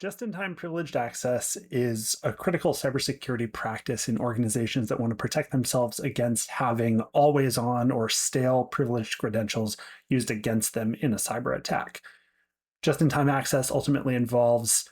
Just-in-time privileged access is a critical cybersecurity practice in organizations that want to protect themselves against having always on or stale privileged credentials used against them in a cyber attack. Just-in-time access ultimately involves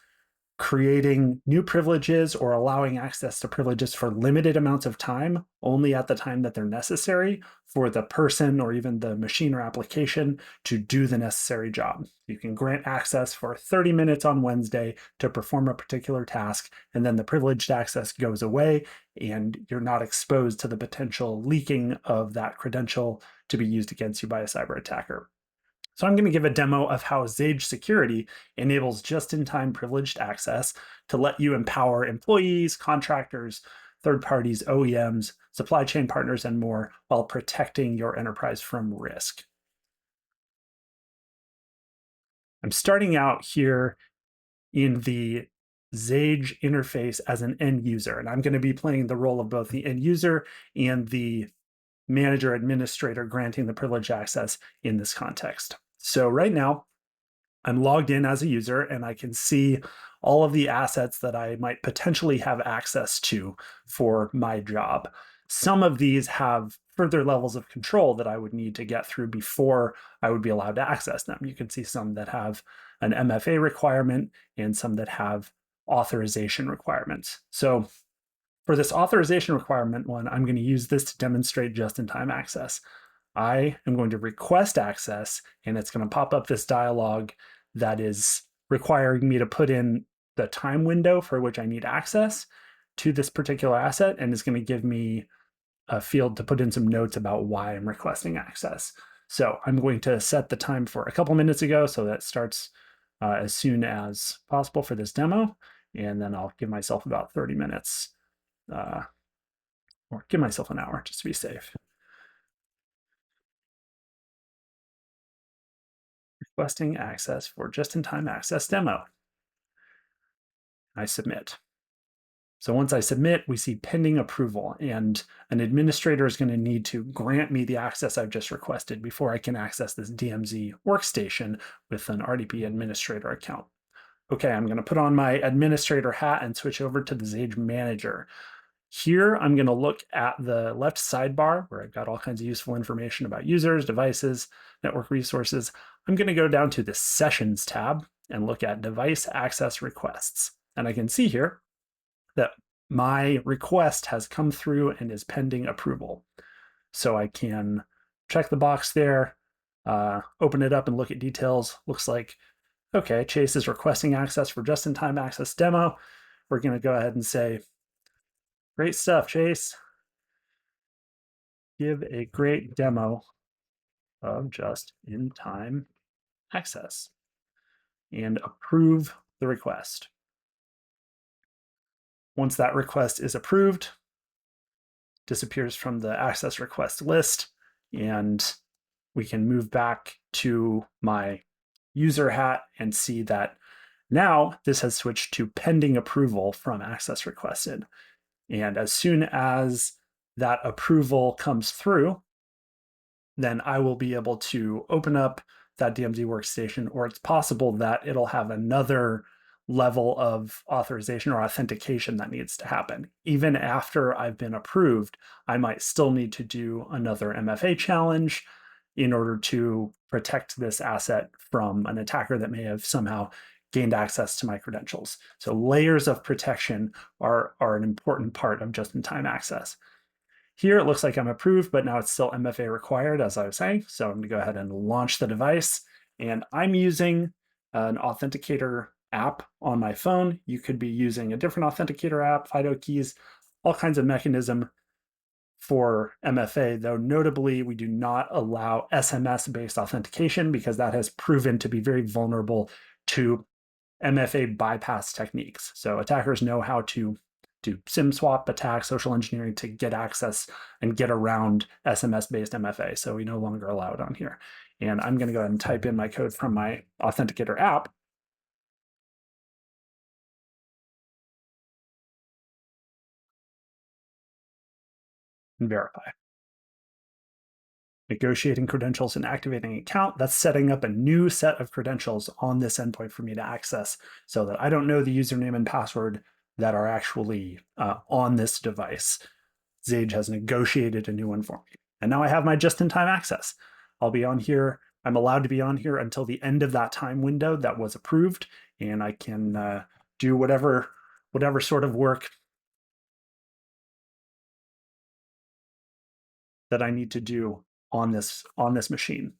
creating new privileges or allowing access to privileges for limited amounts of time, only at the time that they're necessary for the person or even the machine or application to do the necessary job. You can grant access for 30 minutes on Wednesday to perform a particular task, and then the privileged access goes away, and you're not exposed to the potential leaking of that credential to be used against you by a cyber attacker. So I'm going to give a demo of how Xage Security enables just-in-time privileged access to let you empower employees, contractors, third parties, OEMs, supply chain partners, and more while protecting your enterprise from risk. I'm starting out here in the Xage interface as an end user, and I'm going to be playing the role of both the end user and the manager administrator granting the privileged access in this context. So right now, I'm logged in as a user and I can see all of the assets that I might potentially have access to for my job. Some of these have further levels of control that I would need to get through before I would be allowed to access them. You can see some that have an MFA requirement and some that have authorization requirements. So for this authorization requirement one, I'm going to use this to demonstrate just-in-time access. I am going to request access, and it's going to pop up this dialog that is requiring me to put in the time window for which I need access to this particular asset, and is going to give me a field to put in some notes about why I'm requesting access. So I'm going to set the time for a couple minutes ago, so that starts as soon as possible for this demo, and then I'll give myself about 30 minutes, or give myself an hour just to be safe. Requesting access for just-in-time access demo. I submit. So once I submit, we see pending approval, and an administrator is going to need to grant me the access I've just requested before I can access this DMZ workstation with an RDP administrator account. Okay, I'm going to put on my administrator hat and switch over to the Xage manager. Here, I'm going to look at the left sidebar where I've got all kinds of useful information about users, devices, network resources. I'm going to go down to the Sessions tab and look at Device Access Requests. And I can see here that my request has come through and is pending approval. So I can check the box there, open it up and look at details. Looks like, okay, Chase is requesting access for just-in-time access demo. We're going to go ahead and say, great stuff, Chase. Give a great demo of just-in-time access and approve the request. Once that request is approved, disappears from the access request list, and we can move back to my user hat and see that now this has switched to pending approval from access requested. And as soon as that approval comes through, then I will be able to open up that DMZ workstation, or it's possible that it'll have another level of authorization or authentication that needs to happen. Even after I've been approved, I might still need to do another MFA challenge in order to protect this asset from an attacker that may have somehow gained access to my credentials. So layers of protection are an important part of just-in-time access. Here it looks like I'm approved, but now it's still MFA required, as I was saying. So I'm going to go ahead and launch the device. And I'm using an authenticator app on my phone. You could be using a different authenticator app, FIDO keys, all kinds of mechanism for MFA, though notably we do not allow SMS-based authentication because that has proven to be very vulnerable to MFA bypass techniques. So attackers know how to do SIM swap attacks, social engineering to get access and get around SMS-based MFA. So we no longer allow it on here. And I'm going to go ahead and type in my code from my authenticator app. And verify. negotiating credentials and activating an account. That's setting up a new set of credentials on this endpoint for me to access so that I don't know the username and password that are actually on this device. Xage has negotiated a new one for me. And now I have my just-in-time access. I'll be on here. I'm allowed to be on here until the end of that time window that was approved, and I can do whatever sort of work that I need to do on this machine.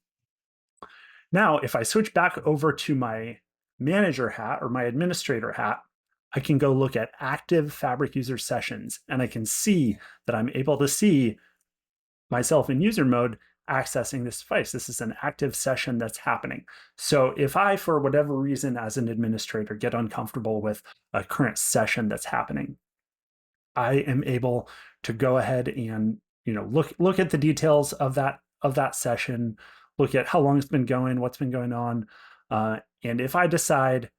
Now, if I switch back over to my manager hat or my administrator hat, I can go look at active Fabric user sessions, and I can see that I'm able to see myself in user mode accessing this device. This is an active session that's happening. So if I, for whatever reason, as an administrator, get uncomfortable with a current session that's happening, I am able to go ahead and look at the details of that session, look at how long it's been going, what's been going on, and if I decide,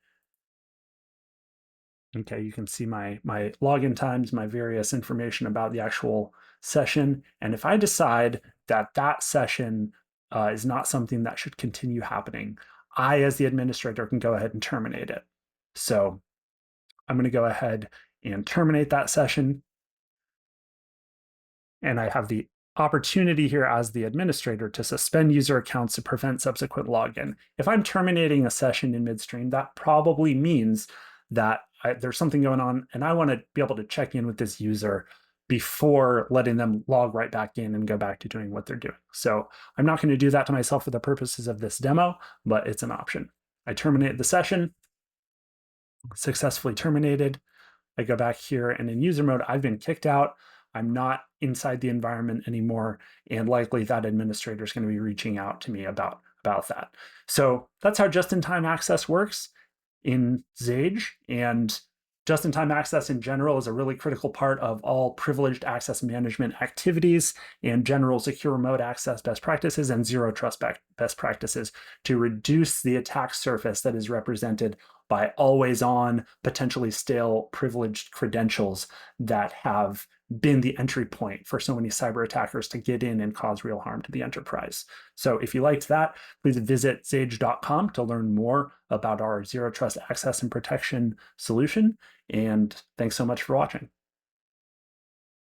okay, you can see my login times, my various information about the actual session, and if I decide that session is not something that should continue happening, I, as the administrator, can go ahead and terminate it. So I'm going to go ahead and terminate that session. And I have the opportunity here as the administrator to suspend user accounts to prevent subsequent login. If I'm terminating a session in midstream, that probably means that there's something going on and I want to be able to check in with this user before letting them log right back in and go back to doing what they're doing. So I'm not going to do that to myself for the purposes of this demo, but it's an option. I terminate the session, successfully terminated. I go back here and in user mode, I've been kicked out. I'm not inside the environment anymore, and likely that administrator is going to be reaching out to me about that. So that's how just-in-time access works in Xage, and just-in-time access in general is a really critical part of all privileged access management activities and general secure remote access best practices and zero trust best practices to reduce the attack surface that is represented by always on, potentially stale privileged credentials that have been the entry point for so many cyber attackers to get in and cause real harm to the enterprise. So if you liked that, please visit xage.com to learn more about our zero trust access and protection solution. And thanks so much for watching.